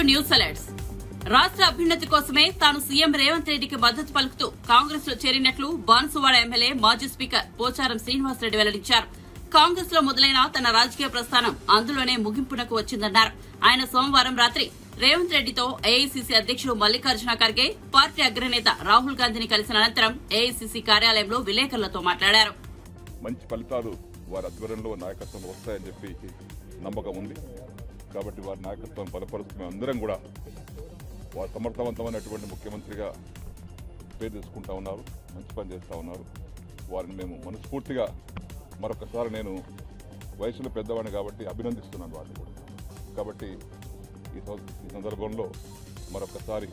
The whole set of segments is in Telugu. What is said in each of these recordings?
To news alerts. రాష్ట్ర అభ్యున్నతి కోసమే తాను సీఎం రేవంత్ రెడ్డికి మద్దతు పలుకుతూ కాంగ్రెస్ లో చేరినట్లు బాన్సువాడ ఎమ్మెల్యే మాజీ స్పీకర్ పోచారం శ్రీనివాసరెడ్డి వెల్లడించారు. కాంగ్రెస్ లో మొదలైన తన రాజకీయ ప్రస్థానం అందులోనే ముగింపునకు వచ్చిందన్నారు. ఆయన సోమవారం రాత్రి రేవంత్ రెడ్డితో ఏఐసీసీ అధ్యక్షుడు మల్లికార్జున ఖర్గే, పార్టీ అగ్రనేత రాహుల్ గాంధీని కలిసిన అనంతరం ఏఐసీసీ కార్యాలయంలో విలేకరులతో మాట్లాడారు. మంచి ఫలితాలు వారి ఆధ్వర్యంలో నాయకత్వం వస్తాయని చెప్పి నమ్మకం ఉంది. కాబట్టి వారి నాయకత్వం బలపరుస్తున్న అందరం కూడా వారు సమర్థవంతమైనటువంటి ముఖ్యమంత్రిగా పేరు తీసుకుంటా ఉన్నారు, మంచి పని చేస్తూ ఉన్నారు. వారిని మేము మనస్ఫూర్తిగా మరొకసారి నేను వయసులో పెద్దవాడిని కాబట్టి అభినందిస్తున్నాను వారిని కూడా. కాబట్టి ఈ సందర్భంలో మరొకసారి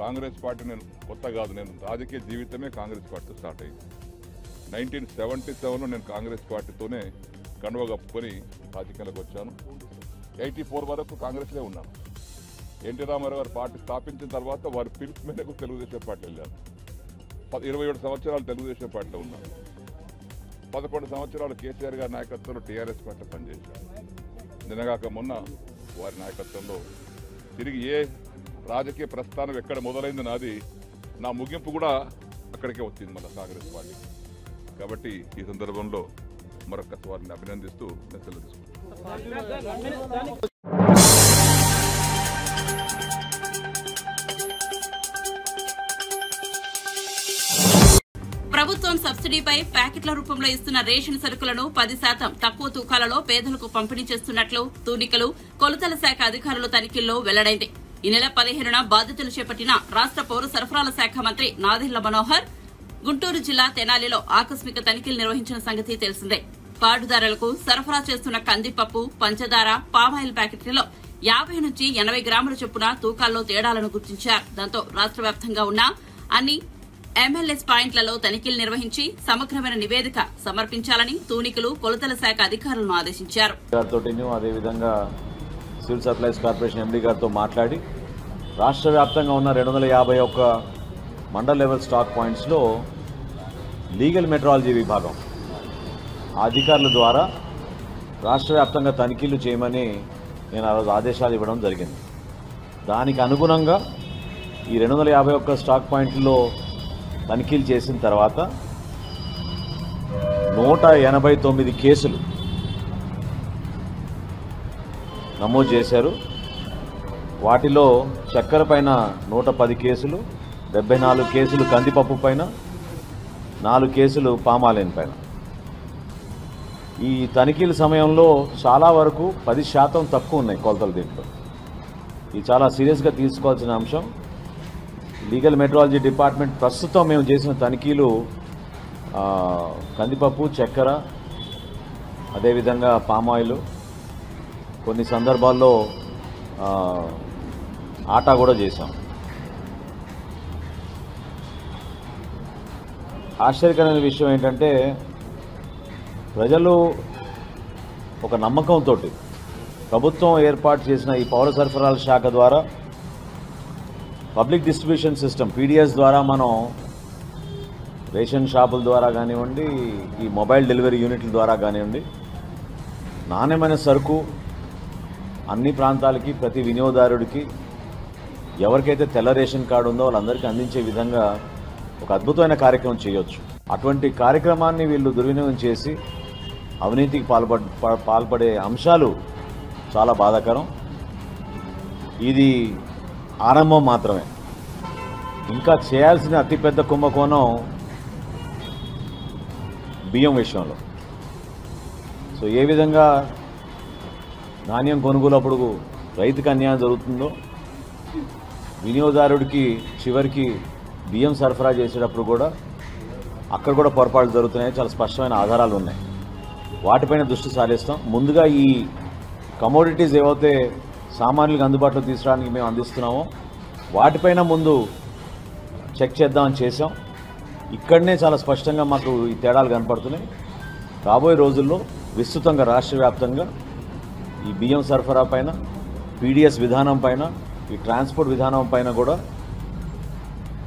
కాంగ్రెస్ పార్టీ నేను కొత్త కాదు, నేను రాజకీయ జీవితమే కాంగ్రెస్ పార్టీతో స్టార్ట్ అయింది. 1977లో నేను కాంగ్రెస్ పార్టీతోనే కండువ కప్పుకొని రాజకీయాలకు వచ్చాను. 84 వరకు కాంగ్రెస్లో ఉన్నాను. ఎన్టీ రామారావు గారు పార్టీ స్థాపించిన తర్వాత వారి పిలుపు మేరకు తెలుగుదేశం పార్టీ వెళ్ళాను. 27 సంవత్సరాలు తెలుగుదేశం పార్టీలో ఉన్నాను. 11 సంవత్సరాలు కేసీఆర్ గారి నాయకత్వంలో టీఆర్ఎస్ పార్టీ పనిచేశాను. నిన్నగాక మొన్న వారి నాయకత్వంలో తిరిగి ఏ రాజకీయ ప్రస్థానం ఎక్కడ మొదలైంది నాది, నా ముగింపు కూడా అక్కడికే వచ్చింది మళ్ళీ కాంగ్రెస్ పార్టీ. కాబట్టి ఈ సందర్భంలో మరొక వారిని అభినందిస్తూ మెసేజ్ తీసుకుంటాను. ప్రభుత్వం సబ్సిడీపై ప్యాకెట్ల రూపంలో ఇస్తున్న రేషన్ సరుకులను 10% తక్కువ తూకాలలో పేదలకు పంపిణీ చేస్తున్నట్లు తూనికలు, కొలతల శాఖ అధికారులు తనిఖీల్లో వెల్లడైంది. ఈ నెల 15న బాధ్యతలు చేపట్టిన రాష్ట్ర పౌర సరఫరాల శాఖ మంత్రి నాదెండ్ల మనోహర్ గుంటూరు జిల్లా తెనాలిలో ఆకస్మిక తనిఖీలు నిర్వహించిన సంగతి తెలిసిందే. కార్డుదారులకు సరఫరా చేస్తున్న కందిపప్పు, పంచదార, పామాయిల్ ప్యాకెట్లలో 50 నుంచి 80 గ్రాముల చొప్పున తూకాల్లో తేడాలను గుర్తించారు. దాంతో రాష్ట్ర వ్యాప్తంగా ఉన్న అన్ని ఎంఎల్ఎస్ పాయింట్లలో తనిఖీలు నిర్వహించి సమగ్రమైన నివేదిక సమర్పించాలని తూనికలు, కొలతల శాఖ అధికారులను ఆదేశించారు. అదేవిధంగా సివిల్ సప్లైస్ కార్పొరేషన్ ఎండీ గారితో మాట్లాడి రాష్ట్ర వ్యాప్తంగా ఉన్న 251 మండల్ లెవెల్ స్టాక్ పాయింట్స్లో లీగల్ మెట్రాలజీ విభాగం అధికారుల ద్వారా రాష్ట్ర వ్యాప్తంగా తనిఖీలు చేయమని నేను ఆ రోజు ఆదేశాలు ఇవ్వడం జరిగింది. దానికి అనుగుణంగా ఈ 251 స్టాక్ పాయింట్లో తనిఖీలు చేసిన తర్వాత 189 కేసులు నమోదు చేశారు. వాటిలో చక్కెర పైన 110 కేసులు, 74 కేసులు కందిపప్పు పైన, 4 కేసులు పామాయిల్ పైన. ఈ తనిఖీల సమయంలో చాలా వరకు 10% తక్కువ ఉన్నాయి కొలతలు. దీంట్లో ఇది చాలా సీరియస్గా తీసుకోవాల్సిన అంశం. లీగల్ మెట్రాలజీ డిపార్ట్మెంట్ ప్రస్తుతం మేము చేసిన తనిఖీలు కందిపప్పు, చక్కెర, అదేవిధంగా పామాయిల్, కొన్ని సందర్భాల్లో ఆటా కూడా చేశాం. ఆశ్చర్యకరమైన విషయం ఏంటంటే ప్రజలు ఒక నమ్మకంతో ప్రభుత్వం ఏర్పాటు చేసిన ఈ పౌర సరఫరాల శాఖ ద్వారా పబ్లిక్ డిస్ట్రిబ్యూషన్ సిస్టమ్ పీడిఎస్ ద్వారా మనం రేషన్ షాపుల ద్వారా కానివ్వండి, ఈ మొబైల్ డెలివరీ యూనిట్ల ద్వారా కానివ్వండి, నాణ్యమైన సరుకు అన్ని ప్రాంతాలకి ప్రతి వినియోగదారుడికి ఎవరికైతే తెల్ల రేషన్ కార్డు ఉందో వాళ్ళందరికీ అందించే విధంగా ఒక అద్భుతమైన కార్యక్రమం చేయొచ్చు. అటువంటి కార్యక్రమాన్ని వీళ్ళు దుర్వినియోగం చేసి అవినీతికి పాల్పడే అంశాలు చాలా బాధాకరం. ఇది ఆరంభం మాత్రమే. ఇంకా చేయాల్సిన అతిపెద్ద కుంభకోణం బియ్యం విషయంలో. సో ఏ విధంగా ధాన్యం కొనుగోలప్పుడు రైతుకు అన్యాయం జరుగుతుందో, వినియోగదారుడికి చివరికి బియ్యం సరఫరా చేసేటప్పుడు కూడా అక్కడ కూడా పొరపాట్లు జరుగుతున్నాయి. చాలా స్పష్టమైన ఆధారాలు ఉన్నాయి. వాటిపైన దృష్టి సారిస్తాం. ముందుగా ఈ కమోడిటీస్ ఏవైతే సామాన్యులకు అందుబాటులో తీసుకురావడానికి మేము అందిస్తున్నామో వాటిపైన ముందు చెక్ చేద్దామని చేసాం. ఇక్కడనే చాలా స్పష్టంగా మాకు ఈ తేడాలు కనపడుతున్నాయి. రాబోయే రోజుల్లో విస్తృతంగా రాష్ట్ర వ్యాప్తంగా ఈ బియ్యం సరఫరా పైన, పీడిఎస్ విధానం పైన, ఈ ట్రాన్స్పోర్ట్ విధానం పైన కూడా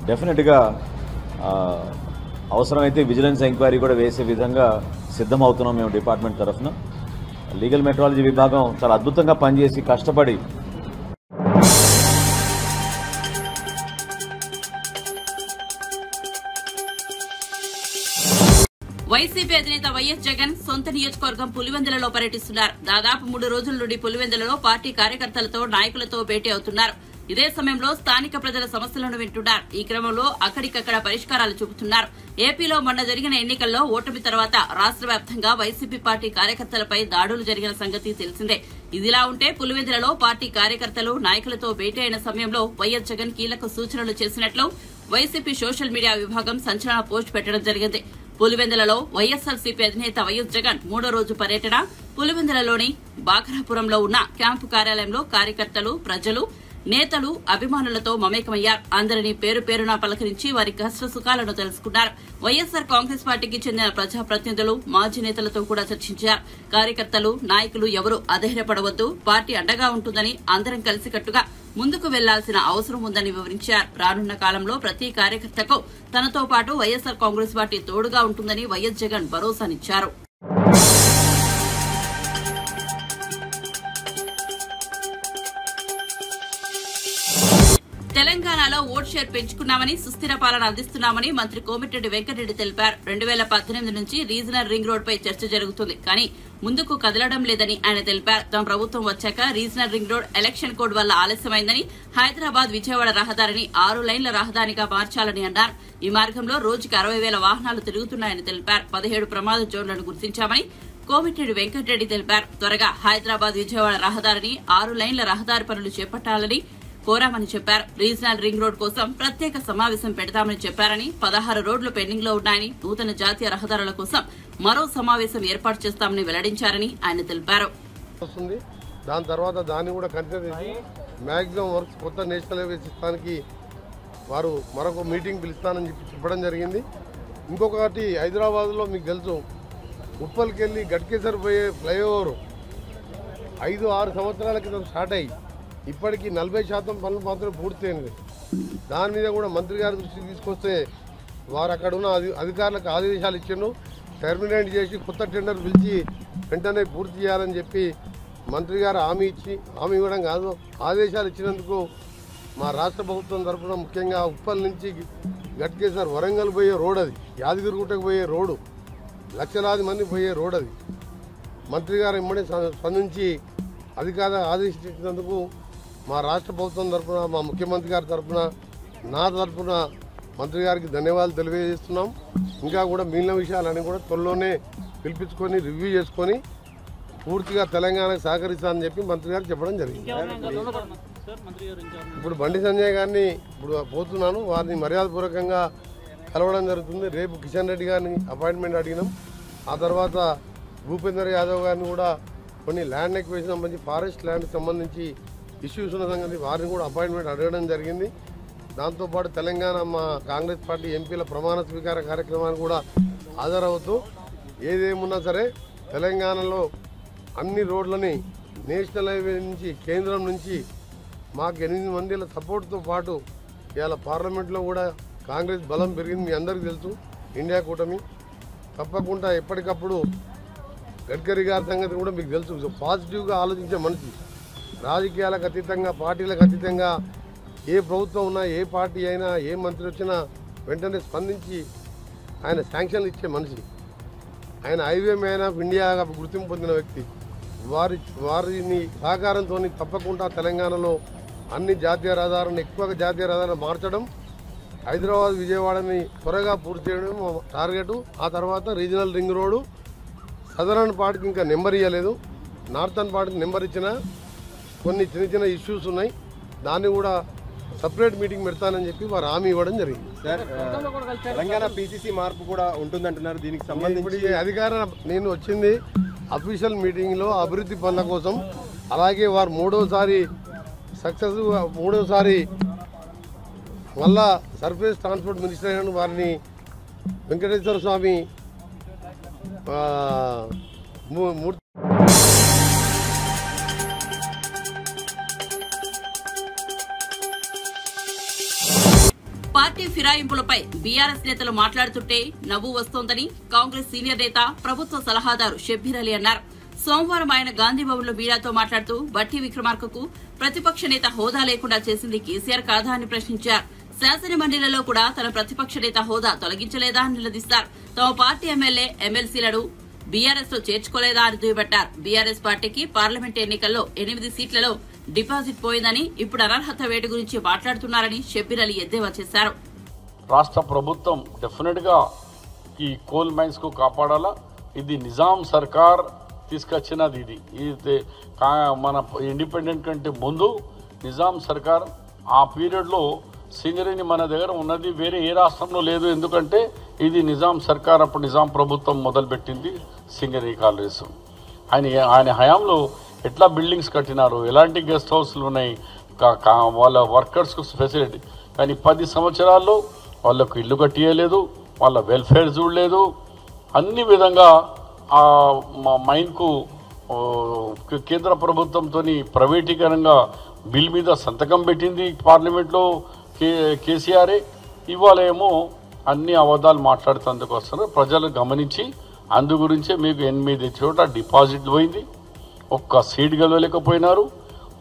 డెఫినెట్గా అవసరమైతే విజిలెన్స్ ఎంక్వైరీ కూడా వేసే విధంగా సిద్ధమవుతున్నాం మేము డిపార్ట్మెంట్ తరఫున. లీగల్ మెట్రాలజీ విభాగం చాలా అద్భుతంగా పనిచేసి కష్టపడి వైసీపీ అధినేత వైఎస్ జగన్ సొంత నియోజకవర్గం పులివెందులలో పర్యటిస్తున్నారు. దాదాపు 3 రోజుల నుండి పులివెందులలో పార్టీ కార్యకర్తలతో నాయకులతో భేటీ అవుతున్నారు. ఇదే సమయంలో స్థానిక ప్రజల సమస్యలను వింటున్నారు. ఈ క్రమంలో అక్కడికక్కడ పరిష్కారాలు చూపుతున్నారు. ఏపీలో మొన్న జరిగిన ఎన్నికల్లో ఓటమి తర్వాత రాష్ట్ర వ్యాప్తంగా వైసీపీ పార్టీ కార్యకర్తలపై దాడులు జరిగిన సంగతి తెలిసిందే. ఇదిలా ఉంటే పులివెందులలో పార్టీ కార్యకర్తలు నాయకులతో భేటీ అయిన సమయంలో వైఎస్ జగన్ కీలక సూచనలు చేసినట్లు వైసీపీ సోషల్ మీడియా విభాగం సంచలన పోస్ట్ పెట్టడం జరిగింది. పులివెందులలో వైఎస్ఆర్సీపీ అధినేత వైఎస్ జగన్ 3వ రోజు పర్యటన. పులివెందులలోని బాకరాపురంలో ఉన్న క్యాంపు కార్యాలయంలో కార్యకర్తలు, ప్రజలు, నేతలు, అభిమానులతో మమేకమయ్యారు. అందరినీ పేరు పేరున పలకరించి వారి కష్ట సుఖాలను తెలుసుకున్నారు. వైఎస్సార్ కాంగ్రెస్ పార్టీకి చెందిన ప్రజాప్రతినిధులు, మాజీ నేతలతో కూడా చర్చించారు. కార్యకర్తలు, నాయకులు ఎవరూ అధైర్యపడవద్దు, పార్టీ అండగా ఉంటుందని, అందరం కలిసికట్టుగా ముందుకు వెళ్లాల్సిన అవసరం ఉందని వివరించారు. రానున్న కాలంలో ప్రతి కార్యకర్తకు తనతో పాటు వైఎస్సార్ కాంగ్రెస్ పార్టీ తోడుగా ఉంటుందని వైఎస్ జగన్ భరోసానిచ్చారు. తెలంగాణలో ఓట్ షేర్ పెంచుకున్నామని, సుస్థిర పాలన అందిస్తున్నామని మంత్రి కోమటిరెడ్డి వెంకటరెడ్డి తెలిపారు. 2018 నుంచి రీజనల్ రింగ్ రోడ్ పై చర్చ జరుగుతుంది, కానీ ముందుకు కదలడం లేదని ఆయన తెలిపారు. తమ ప్రభుత్వం వచ్చాక regional ring road election code వల్ల ఆలస్యమైందని, హైదరాబాద్ విజయవాడ రహదారిని 6 లైన్ల రహదారిగా మార్చాలని అన్నారు. ఈ మార్గంలో రోజుకి 60,000 వాహనాలు తిరుగుతున్నాయని తెలిపారు. 17 ప్రమాద జోన్లను గుర్తించామని కోమటిరెడ్డి వెంకటరెడ్డి తెలిపారు. త్వరగా హైదరాబాద్ విజయవాడ రహదారిని 6 లైన్ల రహదారి పనులు చేపట్టాలని కోరామని చెప్పారు. రీజనల్ రింగ్ రోడ్ కోసం ప్రత్యేక సమావేశం పెడతామని చెప్పారని, 16 రోడ్లు పెండింగ్ లో ఉన్నాయని, నూతన జాతీయ రహదారుల కోసం మరో సమావేశం ఏర్పాటు చేస్తామని వెల్లడించారని ఆయన తెలిపారు. దాని తర్వాత దాన్ని కూడా కన్సిడర్ చేసి మాక్సిమం వర్క్స్ కొత్త నేషనల్ హైవే సిస్టానికి వారు మరొక మీటింగ్ పిలుస్తానని చెప్పడం జరిగింది. ఇంకొకటి హైదరాబాద్లో మీకు తెలుసు, ఉప్పల్కి వెళ్ళి గట్కేసర్ పోయే ఫ్లైఓవర్ 5-6 సంవత్సరాల క్రితం స్టార్ట్ అయ్యి ఇప్పటికీ 40% పనులు మాత్రమే పూర్తయింది. దాని మీద కూడా మంత్రి గారి దృష్టికి తీసుకొస్తే వారు అక్కడ ఉన్న అధికారులకు ఆదేశాలు ఇచ్చిండు. టెర్మినేట్ చేసి కొత్త టెండర్ పిలిచి వెంటనే పూర్తి చేయాలని చెప్పి మంత్రి గారు హామీ ఇవ్వడం కాదు, ఆదేశాలు ఇచ్చినందుకు మా రాష్ట్ర ప్రభుత్వం తరఫున ముఖ్యంగా ఉప్పల్ నుంచి గట్కేసర్ వరంగల్ పోయే రోడ్, అది యాదగిరిగుట్టకు పోయే రోడ్డు, లక్షలాది మంది పోయే రోడ్, అది మంత్రి గారు ఇమ్మడి స్పందించి అధికారులు ఆదేశించినందుకు మా రాష్ట్ర ప్రభుత్వం తరఫున, మా ముఖ్యమంత్రి గారి తరఫున, నా తరఫున మంత్రి గారికి ధన్యవాదాలు తెలియజేస్తున్నాం. ఇంకా కూడా మిగిలిన విషయాలన్నీ కూడా త్వరలోనే పిలిపించుకొని రివ్యూ చేసుకొని పూర్తిగా తెలంగాణకు సహకరిస్తానని చెప్పి మంత్రి గారు చెప్పడం జరిగింది. ఇప్పుడు బండి సంజయ్ గారిని ఇప్పుడు పోతున్నాను, వారిని మర్యాదపూర్వకంగా కలవడం జరుగుతుంది. రేపు కిషన్ రెడ్డి గారిని అపాయింట్మెంట్ అడిగినాం. ఆ తర్వాత భూపేందర్ యాదవ్ గారిని కూడా కొన్ని ల్యాండ్ ఎక్విజిషన్ సంబంధించి, ఫారెస్ట్ ల్యాండ్కి సంబంధించి ఇష్యూస్ ఉన్న సంగతి వారిని కూడా అపాయింట్మెంట్ అడగడం జరిగింది. దాంతోపాటు తెలంగాణ మా కాంగ్రెస్ పార్టీ ఎంపీల ప్రమాణ స్వీకార కార్యక్రమాన్ని కూడా హాజరవుతూ ఏదేమున్నా సరే తెలంగాణలో అన్ని రోడ్లని నేషనల్ హైవే నుంచి, కేంద్రం నుంచి మాకు 8 మందిల సపోర్ట్తో పాటు ఇవాళ పార్లమెంట్లో కూడా కాంగ్రెస్ బలం పెరిగింది. మీ అందరికీ తెలుసు, ఇండియా కూటమి తప్పకుండా ఎప్పటికప్పుడు గడ్కరీ గారి సంగతి కూడా మీకు తెలుసు. పాజిటివ్గా ఆలోచించే మనిషి, రాజకీయాలకు అతీతంగా, పార్టీలకు అతీతంగా ఏ ప్రభుత్వం ఉన్నా, ఏ పార్టీ అయినా, ఏ మంత్రి వచ్చినా వెంటనే స్పందించి ఆయన శాంక్షన్లు ఇచ్చే మనిషి. ఆయన హైవే మ్యాన్ ఆఫ్ ఇండియాగా గుర్తింపు పొందిన వ్యక్తి. వారిని సహకారంతో తప్పకుండా తెలంగాణలో అన్ని జాతీయ రహదారులను, ఎక్కువగా జాతీయ రహదారులను మార్చడం, హైదరాబాద్ విజయవాడని త్వరగా పూర్తి చేయడం టార్గెట్. ఆ తర్వాత రీజనల్ రింగ్ రోడ్డు, సదరన్ పార్ట్కి ఇంకా నెంబర్ ఇవ్వలేదు, నార్థన్ పార్ట్కి నెంబర్ ఇచ్చిన కొన్ని చిన్న ఇష్యూస్ ఉన్నాయి, దాన్ని కూడా సపరేట్ మీటింగ్ పెడతానని చెప్పి వారు హామీ ఇవ్వడం జరిగింది. తెలంగాణ పీసీసీ మార్పు కూడా ఉంటుందంటున్నారు. దీనికి సంబంధించి అధికారం నేను వచ్చింది అఫీషియల్ మీటింగ్లో అభివృద్ధి పనుల కోసం. అలాగే వారు మూడోసారి మళ్ళా సర్ఫేస్ ట్రాన్స్పోర్ట్ మినిస్టర్ అయిన వారిని వెంకటేశ్వర స్వామి పార్టీ ఫిరాయింపులపై బీఆర్ఎస్ నేతలు మాట్లాడుతుంటే నవ్వు వస్తోందని కాంగ్రెస్ సీనియర్ నేత, ప్రభుత్వ సలహాదారు షబ్బీర్ అలీ అన్నారు. సోమవారం ఆయన గాంధీభవన్లో మీడియాతో మాట్లాడుతూ బట్టి విక్రమార్కకు ప్రతిపక్ష నేత హోదా లేకుండా చేసింది కేసీఆర్ కాదా అని ప్రశ్నించారు. శాసనమండలిలో కూడా తన ప్రతిపక్ష నేత హోదా తొలగించలేదా అని నిలదీస్తారు. తమ పార్టీ ఎమ్మెల్యే ఎమ్మెల్సీలను బీఆర్ఎస్ లో చేర్చుకోలేదా అని దుయ్యబట్టారు. బీఆర్ఎస్ పార్టీకి పార్లమెంట్ ఎన్నికల్లో 8 సీట్లలో డిపాజిట్ పోయిందని, ఇప్పుడు అనర్హత వేటు గురించి మాట్లాడుతున్నారని షబ్బీర్ అలీ ఎద్దేవా చేశారు. రాష్ట్ర ప్రభుత్వం డెఫినెట్ గా ఈ కోల్ మైన్స్ కు కాపాడాలా. ఇది నిజాం సర్కార్ తీసుకొచ్చినది. ఇది మన ఇండిపెండెంట్ కంటే ముందు నిజాం సర్కార్ ఆ పీరియడ్ లో సింగరేణి మన దగ్గర ఉన్నది, వేరే ఏ రాష్ట్రంలో లేదు. ఎందుకంటే ఇది నిజాం సర్కార్, అప్పుడు నిజాం ప్రభుత్వం మొదలుపెట్టింది సింగరేణి కాలనీస్. ఆయన హయాంలో ఎట్లా బిల్డింగ్స్ కట్టినారు, ఎలాంటి గెస్ట్ హౌస్లు ఉన్నాయి, వాళ్ళ వర్కర్స్కు ఫెసిలిటీ. కానీ 10 సంవత్సరాల్లో వాళ్ళకు ఇల్లు కట్టియలేదు, వాళ్ళ వెల్ఫేర్ చూడలేదు. అన్ని విధంగా ఆ మైన్కు కేంద్ర ప్రభుత్వంతో ప్రైవేటీకరణగా బిల్ మీద సంతకం పెట్టింది పార్లమెంట్లో కేసీఆర్. ఇవాళ ఏమో అన్ని అబద్ధాలు మాట్లాడుతందుకు వస్తున్నారు. ప్రజలు గమనించి అందు గురించే మీకు 8 చోట డిపాజిట్లు పోయింది, ఒక్క సీట్ గెలవలేకపోయినారు.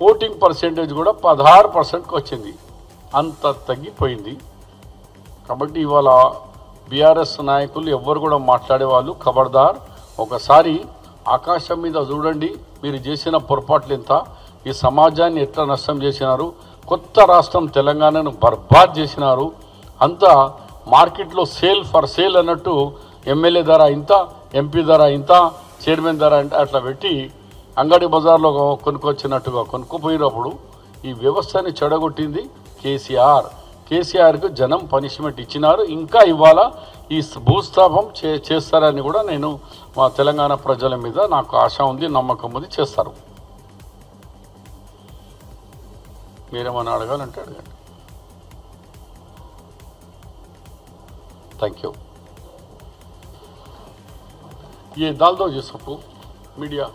ఓటింగ్ పర్సెంటేజ్ కూడా 16%కి వచ్చింది, అంత తగ్గిపోయింది. కాబట్టి ఇవాళ బీఆర్ఎస్ నాయకులు ఎవ్వరు కూడా మాట్లాడేవాళ్ళు ఖబర్దార్. ఒకసారి ఆకాశం మీద చూడండి, మీరు చేసిన పొరపాట్లు ఎంత, ఈ సమాజాన్ని ఎట్లా నష్టం చేసినారు. కొత్త రాష్ట్రం తెలంగాణను బర్బాద్ చేసినారు. అంతా మార్కెట్లో సేల్ ఫర్ సేల్ అన్నట్టు ఎమ్మెల్యే ధర ఇంత, ఎంపీ ధర ఇంత, చైర్మన్ ధర అంటే అట్లా పెట్టి అంగడి బజార్లో కొనుక్కొచ్చినట్టుగా కొనుక్కుపోయినప్పుడు ఈ వ్యవస్థని చెడగొట్టింది కేసీఆర్కు జనం పనిష్మెంట్ ఇచ్చినారు. ఇంకా ఇవాళ ఈ భూస్థాపం చేస్తారని కూడా నేను మా తెలంగాణ ప్రజల మీద నాకు ఆశ ఉంది, నమ్మకం ఉంది, చేస్తారు. మీరేమన్నా అడగాలంటే అడగండి. Thank you. ये डाल दो ये सबको media.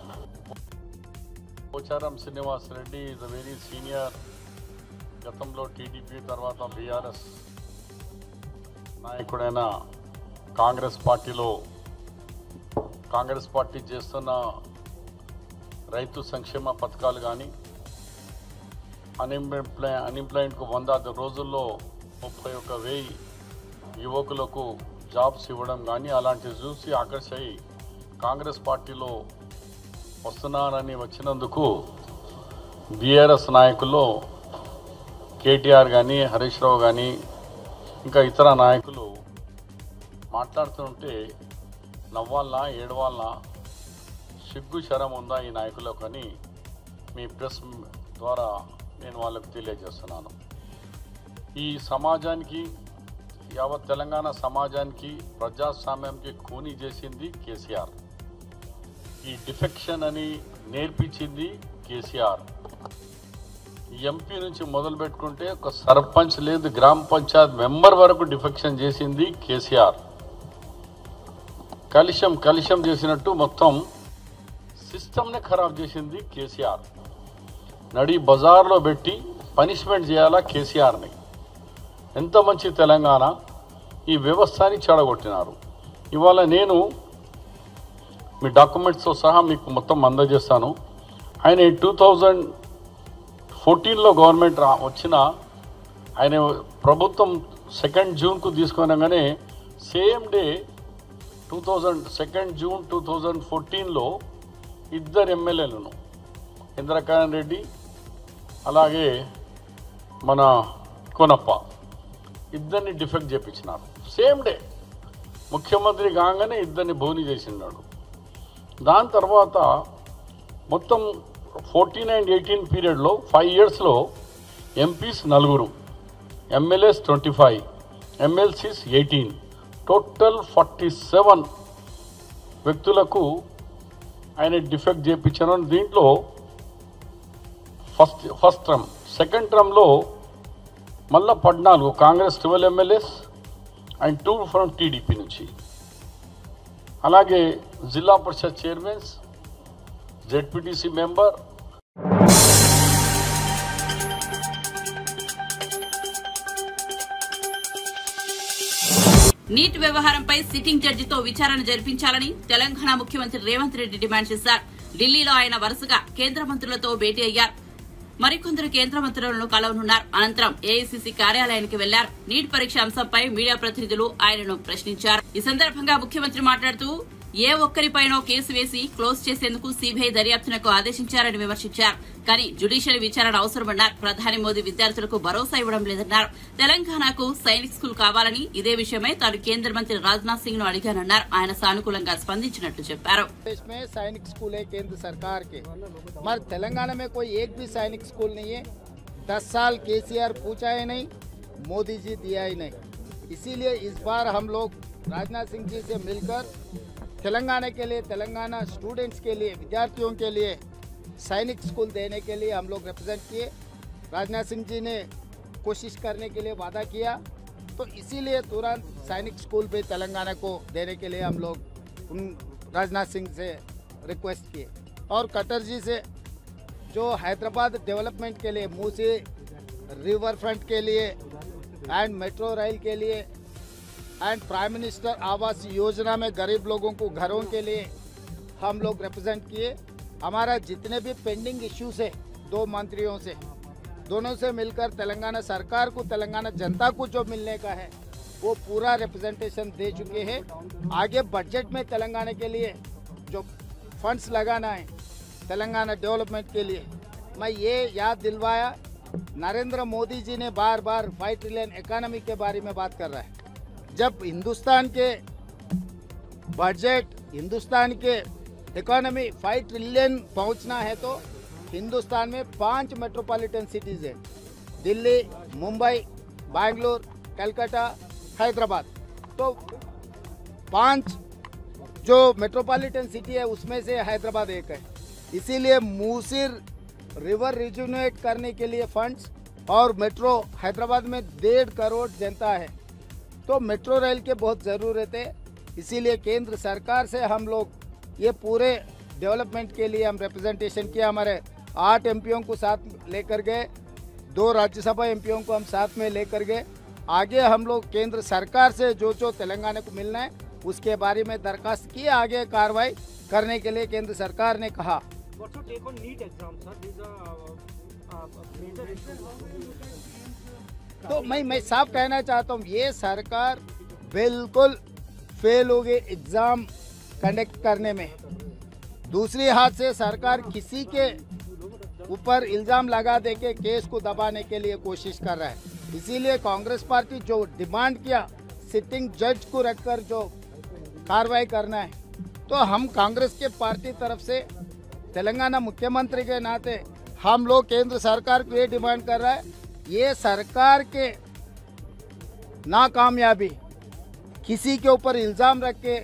Pocharam Srinivas Reddy is a very senior. గతంలో టీడీపీ తర్వాత బీఆర్ఎస్ నాయకుడైన కాంగ్రెస్ పార్టీ చేస్తున్న రైతు సంక్షేమ పథకాలు కానీ, అన్ఎంప్లాయ్మెంట్కు 100 రోజుల్లో 31,000 యువకులకు జాబ్స్ ఇవ్వడం కానీ, అలాంటివి చూసి ఆకర్షి కాంగ్రెస్ పార్టీలో వచ్చినందుకు బీఆర్ఎస్ నాయకుల్లో కేటీఆర్ కానీ, హరీష్ రావు కానీ, ఇంకా ఇతర నాయకులు మాట్లాడుతుంటే నవ్వాలనా ఏడవాలనా, సిగ్గు శరం ఉందా ఈ నాయకులకు అని మీ ప్రెస్ ద్వారా నేను వాళ్ళకు తెలియజేస్తున్నాను. ఈ సమాజానికి, యావత్ తెలంగాణ సమాజానికి, ప్రజాస్వామ్యానికి కూని చేసింది కేసీఆర్. ఈ డిఫెక్షన్ అని నేర్పించింది కేసీఆర్. ఎంపీ నుంచి మొదలు పెట్టుకుంటే ఒక సర్పంచ్ లేదు, గ్రామ పంచాయత్ మెంబర్ వరకు డిఫెక్షన్ చేసింది కేసీఆర్. కలిశం చేసినట్టు మొత్తం సిస్టమ్నే ఖరాబ్ చేసింది కేసీఆర్. నడి బజార్లో పెట్టి పనిష్మెంట్ చేయాలా కేసీఆర్ని. ఎంత మంచి తెలంగాణ, ఈ వ్యవస్థని చెడగొట్టినారు. ఇవాళ నేను మీ డాక్యుమెంట్స్తో సహా మీకు మొత్తం అందజేస్తాను. ఆయన 2014లో గవర్నమెంట్ వచ్చిన ఆయన ప్రభుత్వం 2 జూన్కు తీసుకునగానే సేమ్ డే 2 జూన్ 2014లో 2 ఎమ్మెల్యేలను, ఇంద్రకరణ్ రెడ్డి అలాగే మన కొనప్ప, 2 డిఫెక్ట్ చేయించినారు. సేమ్ డే ముఖ్యమంత్రి కాగానే 2 బోని చేసినాడు. దాని తర్వాత మొత్తం 14 and 18 పీరియడ్లో 5 yearsలో ఎంపీస్ 4, ఎమ్మెల్యేస్ 25, ఎమ్మెల్సీస్ 18, టోటల్ 47 వ్యక్తులకు ఆయన డిఫెక్ట్ చేయించారు. దీంట్లో ఫస్ట్ టర్మ్, సెకండ్ టర్మ్లో మళ్ళా 14, Congress 12 MLAs and 2 from TDP నుంచి. అలాగే జిల్లా పరిషత్ చైర్మన్స్, జెడ్పీటీసీ మెంబర్. నీట్ వ్యవహారంపై సిట్టింగ్ జడ్జితో విచారణ జరిపించాలని తెలంగాణ ముఖ్యమంత్రి రేవంత్ రెడ్డి డిమాండ్ చేశారు. ఢిల్లీలో ఆయన వరుసగా కేంద్ర మంత్రులతో భేటీ అయ్యారు. మరికొందరు కేంద్ర మంత్రులను కలవనున్నారు. అనంతరం ఏఐసీసీ కార్యాలయానికి వెళ్లారు. నీట్ పరీక్ష అంశంపై మీడియా ప్రతినిధులు ఆయనను ప్రశ్నించారు. ఈ సందర్భంగా ముఖ్యమంత్రి మాట్లాడుతూ ఏ ఒక్కరిపైనో కేసు వేసి క్లోజ్ చేసేందుకు సీబీఐ దర్యాప్తునకు ఆదేశించారని విమర్శించారు. కానీ జ్యుడిషియల్ విచారణ అవసరమన్నారు. ప్రధాని మోదీ విద్యార్థులకు భరోసా ఇవ్వడం లేదన్నారు. తెలంగాణకు సైనిక్ స్కూల్ కావాలని ఇదే విషయమై తాను కేంద్ర మంత్రి రాజ్నాథ్ సింగ్ ను అడిగానన్నారు. ఆయన సానుకూలంగా స్పందించినట్టు చెప్పారు. सैनिक स्कूल है केंद्र सरकार के, मगर तेलंगाना में कोई एक भी सैनिक स्कूल नहीं है। 10 साल केसीआर पूछा ही नहीं, मोदी जी दिया ही नहीं। इसीलिए इस बार हम लोग राजनाथ सिंह जी से मिलकर तेलंगाना के लिए, तेलंगाना स्टूडेंट्स के लिए, विद्यार्थियों के लिए सैनिक स्कूल देने के लिए हम लोग रिप्रेजेंट किए। राजनाथ सिंह जी ने कोशिश करने के लिए वादा किया, तो इसीलिए तुरंत सैनिक स्कूल भी तेलंगाना को देने के लिए हम लोग उन राजनाथ सिंह से रिक्वेस्ट किए। और कटर जी से जो हैदराबाद डेवलपमेंट के लिए, मूसी रिवर फ्रंट के लिए एंड मेट्रो रेल के लिए and prime minister Awas Yojana में गरीब लोगों को घरों के लिए हम लोग रिप्रेजेंट किए। हमारा जितने भी पेंडिंग इश्यूज है 2 मंत्रियों से, दोनों से मिलकर तेलंगाना सरकार को, तेलंगाना जनता को जो मिलने का है वो पूरा रिप्रेजेंटेशन दे चुके हैं। आगे बजट में तेलंगाना के लिए जो फंड्स लगाना है तेलंगाना डेवलपमेंट के लिए, मैं ये याद दिलवाया। नरेंद्र मोदी जी ने बार बार 5 ट्रिलियन इकोनॉमी के बारे में बात कर रहा है। जब हिंदुस्तान के बजट, हिंदुस्तान के इकोनॉमी 5 ट्रिलियन पहुंचना है तो हिंदुस्तान में 5 मेट्रोपॉलिटन सिटीज़ हैं, दिल्ली, मुंबई, बेंगलोर, कलकत्ता, हैदराबाद। तो 5 जो मेट्रोपॉलिटन सिटी है उसमें से हैदराबाद एक है। इसीलिए मूसी रिवर रिजुनेट करने के लिए फंड्स और मेट्रो, हैदराबाद में 1.5 करोड़ जनता है तो मेट्रो रेल के बहुत ज़रूरत है। इसीलिए केंद्र सरकार से हम लोग ये पूरे डेवलपमेंट के लिए हम रिप्रेजेंटेशन किया। हमारे 8 एमपीओं को साथ लेकर गए, 2 राज्यसभा एमपीओं को हम साथ में लेकर गए। आगे हम लोग केंद्र सरकार से जो तेलंगाना को मिलना है उसके बारे में दरखास्त की, आगे कार्रवाई करने के लिए केंद्र सरकार ने कहा। तो मैं साफ कहना चाहता हूँ, ये सरकार बिल्कुल फेल हो गई एग्जाम कंडक्ट करने में। दूसरी हाथ से सरकार किसी के ऊपर इल्जाम लगा दे के केस को दबाने के लिए कोशिश कर रहा है। इसीलिए कांग्रेस पार्टी जो डिमांड किया सिटिंग जज को रखकर जो कार्रवाई करना है, तो हम कांग्रेस के पार्टी तरफ से तेलंगाना मुख्यमंत्री के नाते हम लोग केंद्र सरकार को ये डिमांड कर रहा है, ये सरकार के नाकामयाबी, किसी के ऊपर इल्ज़ाम रख के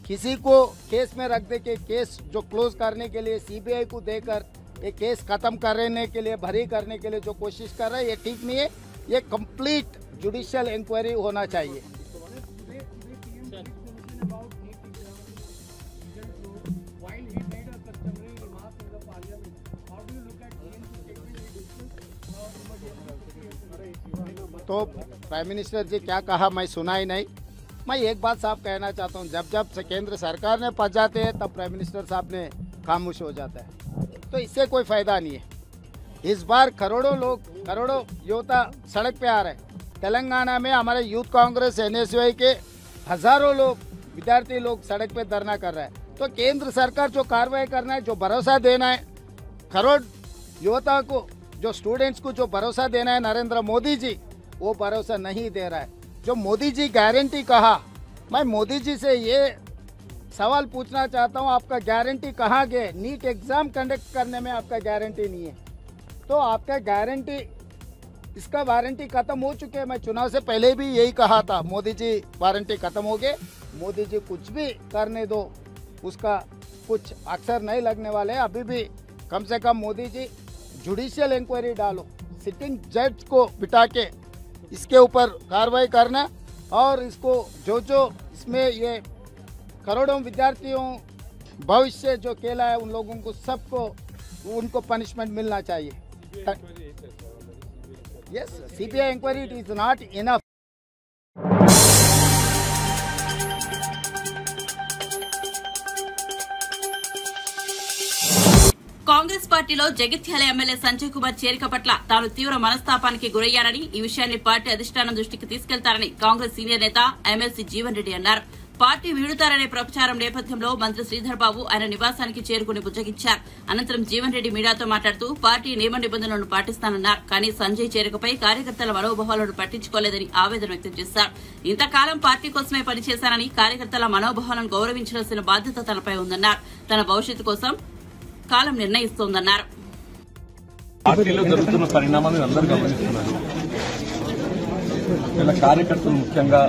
किसी को केस में रख दे के केस जो क्लोज करने के लिए सीबीआई को देकर ये केस ख़त्म करने के लिए, भरी करने के लिए जो कोशिश कर रहा है, ये ठीक नहीं है। ये कंप्लीट जुडिशियल इंक्वायरी होना चाहिए। तो प्राइम मिनिस्टर जी क्या कहा मैं सुना ही नहीं। मैं एक बात साफ कहना चाहता हूँ, जब केंद्र सरकार ने फंस जाते हैं तब प्राइम मिनिस्टर साहब ने खामोश हो जाता है, तो इससे कोई फ़ायदा नहीं है। इस बार करोड़ों लोग, करोड़ों युवता सड़क पे आ रहे हैं। तेलंगाना में हमारे यूथ कांग्रेस NSUI के हज़ारों लोग, विद्यार्थी लोग सड़क पे धरना कर रहे हैं। तो केंद्र सरकार जो कार्रवाई करना है, जो भरोसा देना है करोड़ युवता को, जो स्टूडेंट्स को जो भरोसा देना है नरेंद्र मोदी जी, वो भरोसा नहीं दे रहा है। जो मोदी जी गारंटी कहा, मैं मोदी जी से ये सवाल पूछना चाहता हूँ, आपका गारंटी कहाँ गए? नीट एग्ज़ाम कंडक्ट करने में आपका गारंटी नहीं है, तो आपका गारंटी, इसका वारंटी ख़त्म हो चुके हैं। मैं चुनाव से पहले भी यही कहा था, मोदी जी वारंटी ख़त्म हो गए, मोदी जी कुछ भी करने दो, उसका कुछ अक्सर नहीं लगने वाले। अभी भी कम से कम मोदी जी जुडिशियल इंक्वायरी डालो, सिटिंग जज को बिठा के इसके ऊपर कार्रवाई करना, और इसको जो इसमें ये करोड़ों विद्यार्थियों भविष्य जो खेला है उन लोगों को सबको उनको पनिशमेंट मिलना चाहिए। Yes, CBI inquiry it is not enough. Congress పార్టీలో జగిత్యాల ఎమ్మెల్యే సంజయ్ కుమార్ చేరిక పట్ల తాను తీవ్ర మనస్తాపానికి గురయ్యారని, ఈ విషయాన్ని పార్టీ అధిష్టానం దృష్టికి తీసుకెళ్తారని కాంగ్రెస్ సీనియర్ నేత ఎమ్మెల్సీ జీవన్ రెడ్డి అన్నారు. పార్టీ వీడుతారనే ప్రచారం నేపథ్యంలో మంత్రి శ్రీధర్ బాబు ఆయన నివాసానికి చేరుకుని బుజ్జగించారు. అనంతరం జీవన్ రెడ్డి మీడియాతో మాట్లాడుతూ పార్టీ నియమ నిబంధనలను పాటిస్తానన్నారు. కానీ సంజయ్ చేరికపై కార్యకర్తల మనోభావాలను పట్టించుకోలేదని ఆవేదన వ్యక్తం చేశారు. ఇంతకాలం పార్టీ కోసమే పనిచేశారని, కార్యకర్తల మనోభావాలను గౌరవించాల్సిన బాధ్యత తనపై ఉందన్నారు. తన భవిష్యత్తు కోసం కాలం నిర్ణయిస్తోందన్నారు. పార్టీలో జరుగుతున్న పరిణామాలను అందరూ గమనిస్తున్నారు. ఇలా కార్యకర్తలు ముఖ్యంగా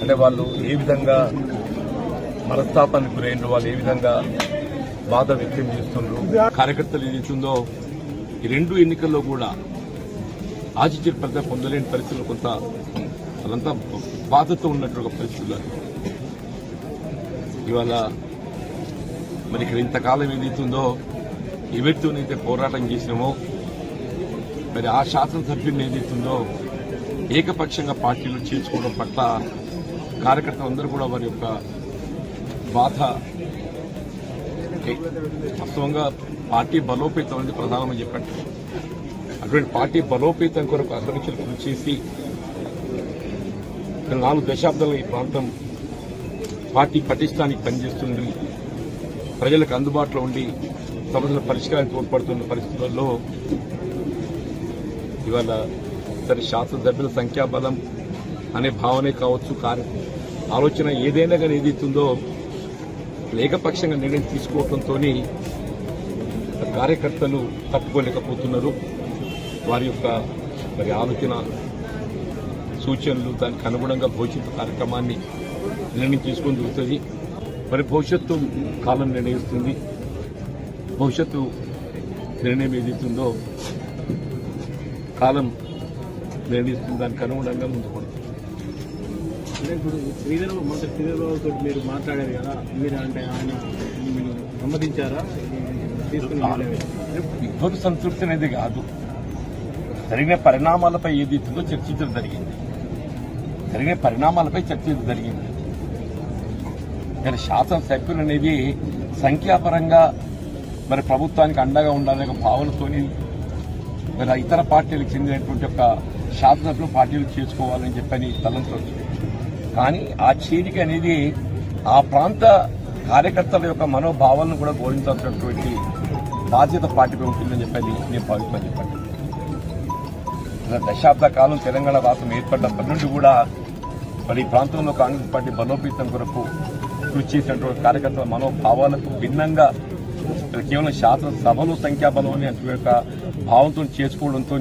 అంటే వాళ్ళు ఏ విధంగా మనస్తాపానికి గురైండ్రు, వాళ్ళు ఏ విధంగా బాధ వ్యక్తం చేస్తుండ్రు, కార్యకర్తలు ఏదైతుందో ఈ రెండు ఎన్నికల్లో కూడా ఆచిత్య ఫలితం పొందలేని పరిస్థితులు కొంత వాళ్ళంతా బాధతో ఉన్నట్టు ఒక పరిస్థితులు. ఇవాళ మరి ఇక్కడ ఇంతకాలం ఏదైతుందో ఎవరితోనైతే పోరాటం చేసినామో మరి ఆ శాసనసభ్యుని ఏదైతుందో ఏకపక్షంగా పార్టీలో చేర్చుకోవడం పట్ల కార్యకర్తలందరూ కూడా వారి యొక్క బాధ వాస్తవంగా పార్టీ బలోపేతం అనేది ప్రధానమని చెప్పండి. అటువంటి పార్టీ బలోపేతం కొరకు అధ్యక్షులు కృషి చేసి 4 దశాబ్దాలుగా ఈ ప్రాంతం పార్టీ పటిష్టానికి పనిచేస్తుంది, ప్రజలకు అందుబాటులో ఉండి సమస్యల పరిష్కారానికి తోడ్పడుతున్న పరిస్థితుల్లో ఇవాళ సరే శాసనసభ్యుల సంఖ్యాబలం అనే భావనే కావచ్చు, ఆలోచన ఏదైనా కానీ ఏదైతుందో ఏకపక్షంగా నిర్ణయం తీసుకోవడంతో కార్యకర్తలు తట్టుకోలేకపోతున్నారు. వారి యొక్క మరి ఆలోచన సూచనలు దానికి అనుగుణంగా భవిష్యత్తు కార్యక్రమాన్ని నిర్ణయం తీసుకొని జరుగుతుంది. మరి భవిష్యత్తు కాలం నిర్ణయిస్తుంది. భవిష్యత్తు నిర్ణయం ఏదైతుందో కాలం నిర్ణయిస్తుంది, దానికి అనుగుణంగా ముందుకు పడుతుంది. ఇప్పుడు శ్రీధర్బాబు తోటి మీరు మాట్లాడారు కదా, మీరు అంటే ఆయన సమ్మతించారా? ఇద్దరు సంతృప్తి అనేది కాదు, జరిగిన పరిణామాలపై ఏదైతుందో చర్చించడం జరిగింది. జరిగిన పరిణామాలపై చర్చించడం జరిగింది. కానీ శాసనసభ్యులు అనేది సంఖ్యాపరంగా మరి ప్రభుత్వానికి అండగా ఉండాలనే ఒక భావనతోని మరి ఇతర పార్టీలకు చెందినటువంటి ఒక శాసనసభ్యులు పార్టీలు చేసుకోవాలని చెప్పని తలంచవచ్చు. కానీ ఆ చేరిక అనేది ఆ ప్రాంత కార్యకర్తల యొక్క మనోభావాలను కూడా గౌరవించాల్సినటువంటి బాధ్యత పార్టీపై ఉంటుందని చెప్పని నేను భావిస్తాను. చెప్పండి, దశాబ్ద కాలం తెలంగాణ రాష్ట్రం ఏర్పడినప్పటి నుండి కూడా మరి ఈ ప్రాంతంలో కాంగ్రెస్ పార్టీ బలోపేతం కొరకు కృషి చేసినటువంటి కార్యకర్తల మనోభావాలకు భిన్నంగా కేవలం శాసనసభలో సంఖ్యాబలం అనే యొక్క భావంతో చేసుకోవడంతో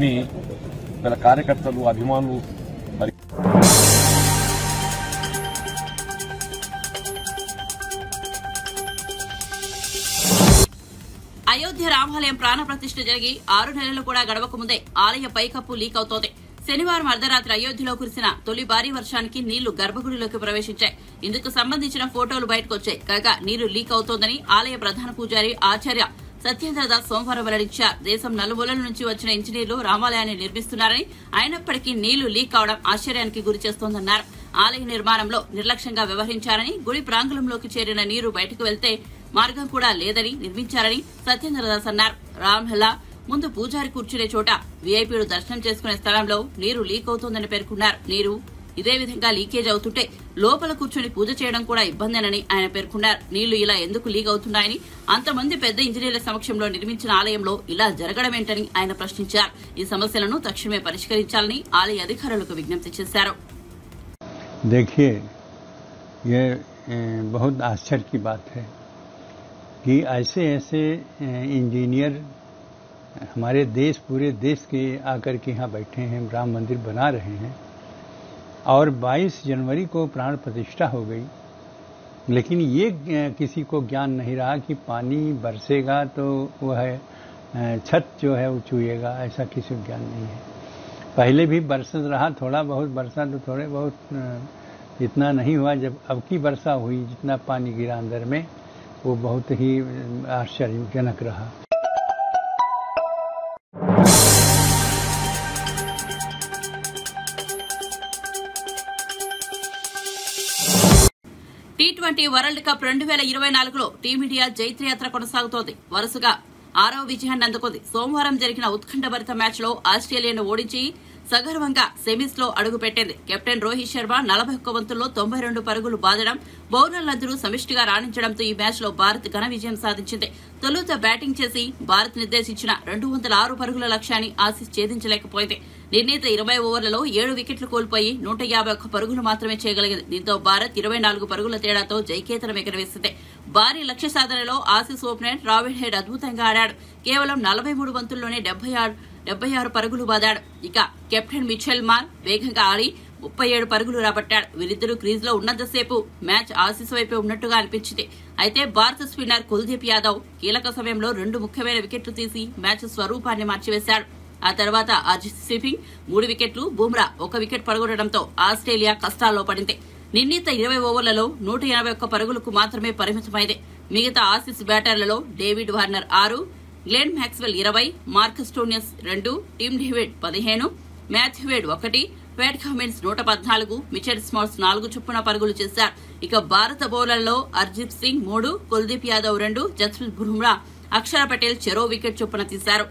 వీళ్ళ కార్యకర్తలు అభిమానులు మరి అయోధ్య రామాలయం ప్రాణప్రతిష్ఠ జరిగి 6 నెలలు కూడా గడవక ముందే ఆలయ పైకప్పు లీక్ అవుతోంది. శనివారం అర్ధరాత్రి అయోధ్యలో కురిసిన తొలి భారీ వర్షానికి నీళ్లు గర్భగుడిలోకి ప్రవేశించాయి. ఇందుకు సంబంధించిన ఫోటోలు బయటకొచ్చాయి. కాగా నీరు లీక్ అవుతోందని ఆలయ ప్రధాన పూజారి ఆచార్య సత్యేంద్రదాస్ సోమవారం వెల్లడించారు. దేశం నలుమూలల నుంచి వచ్చిన ఇంజనీర్లు రామాలయాన్ని నిర్మిస్తున్నారని, అయినప్పటికీ నీళ్లు లీక్ కావడం ఆశ్చర్యానికి గురి చేస్తోందన్నారు. ఆలయ నిర్మాణంలో నిర్లక్ష్యంగా వ్యవహరించారని, గుడి ప్రాంగణంలోకి చేరిన నీరు బయటకు వెళ్తే మార్గం కూడా లేదని నిర్మించారని సత్యేంద్రదాస్ అన్నారు. రామ్హెల్లా ముందు పూజారి కూర్చునే చోట వీఐపీలు దర్శనం చేసుకునే స్థలంలో నీరు లీక్ అవుతోందని పేర్కొన్నారు. నీరు ఇదే విధంగా లీకేజ్ అవుతుంటే లోపల కూర్చొని పూజ చేయడం కూడా ఇబ్బందేనని ఆయన పేర్కొన్నారు. నీళ్లు ఇలా ఎందుకు లీక్ అవుతున్నాయని, అంతమంది పెద్ద ఇంజనీర్ల సమక్షంలో నిర్మించిన ఆలయంలో ఇలా జరగడమేంటని ఆయన ప్రశ్నించారు. ఈ సమస్యలను తక్షణమే పరిష్కరించాలని ఆలయ అధికారులకు విజ్ఞప్తి చేశారు. देखिए, ये बहुत आश्चर्य की बात है कि ऐसे इंजीनियर हमारे देश, पूरे देश के आकर के यहाँ बैठे हैं, राम मंदिर बना रहे हैं और 22 जनवरी को प्राण प्रतिष्ठा हो गई, लेकिन ये किसी को ज्ञान नहीं रहा कि पानी बरसेगा तो वह छत जो है वो चूएगा, ऐसा किसी को ज्ञान नहीं है। पहले भी बरसत रहा, थोड़ा बहुत बरसा तो थोड़े बहुत इतना नहीं हुआ। जब अब की वर्षा हुई, जितना पानी गिरा अंदर में, वो बहुत ही आश्चर्यजनक रहा। T20 T20 వరల్డ్ కప్ 2024లో టీమిండియా జైత్రయాత్ర కొనసాగుతోంది. వరుసగా 6వ విజయాన్ని అందుకుంది. సోమవారం జరిగిన ఉత్కంఠభరిత మ్యాచ్లో ఆస్ట్రేలియాను ఓడించి సగర్వంగా సెమీస్ లో అడుగుపెట్టింది. కెప్టెన్ రోహిత్ శర్మ 41 బంతుల్లో 92 పరుగులు బాదడం, బౌలర్లందరూ సమిష్టిగా రాణించడంతో ఈ మ్యాచ్ లో భారత్ ఘన విజయం సాధించింది. తొలుత బ్యాటింగ్ చేసి భారత్ నిర్దేశించిన 206 పరుగుల లక్ష్యాన్ని ఆసీస్ ఛేదించలేకపోయింది. నిర్ణీత 20 ఓవర్లలో 7 వికెట్లు కోల్పోయి 151 పరుగులు మాత్రమే చేయగలిగింది. దీంతో భారత్ 24 పరుగుల తేడాతో జైకేతనం ఎగరవేసింది. భారీ లక్ష్య సాధనలో ఆసీస్ ఓపెనర్ రావిడ్ హెడ్ అద్భుతంగా ఆడాడు. కేవలం 43 బంతుల్లోనే 76 పరుగులు బాదాడు. ఇక కెప్టెన్ మిచెల్ మార్ వేగంగా ఆడి 37 పరుగులు రాబట్టాడు. వీరిద్దరూ క్రీజ్ లో ఉన్నంతసేపు మ్యాచ్ ఆసీస్ వైపే ఉన్నట్టుగా అనిపించింది. అయితే భారత స్పిన్నర్ కుల్దీప్ యాదవ్ కీలక సమయంలో 2 ముఖ్యమైన వికెట్లు తీసి మ్యాచ్ స్వరూపాన్ని మార్చివేశాడు. ఆ తర్వాత అజిత్ సింగ్ 3 వికెట్లు, బుమ్రా 1 వికెట్ పడగొట్టడంతో ఆస్ట్రేలియా కష్టాల్లో పడింది. నిర్ణీత 20 ఓవర్లలో 181 పరుగులకు మాత్రమే పరిమితమైంది. మిగతా ఆసీస్ బ్యాటర్లలో David Warner 6, Glenn Maxwell 20, Marcus Stoinis 2, Tim David 15, Matthew Wade 1, Pat Cummins 114, Mitchell స్మార్ట్స్ 4 చొప్పున పరుగులు చేశారు. ఇక భారత బౌలర్లలో అర్జిత్ సింగ్ 3, కుల్దీప్ యాదవ్ 2, జస్ప్రీత్ బుమ్రా, అక్షర్ పటేల్ చెరో వికెట్ చొప్పున తీశారు.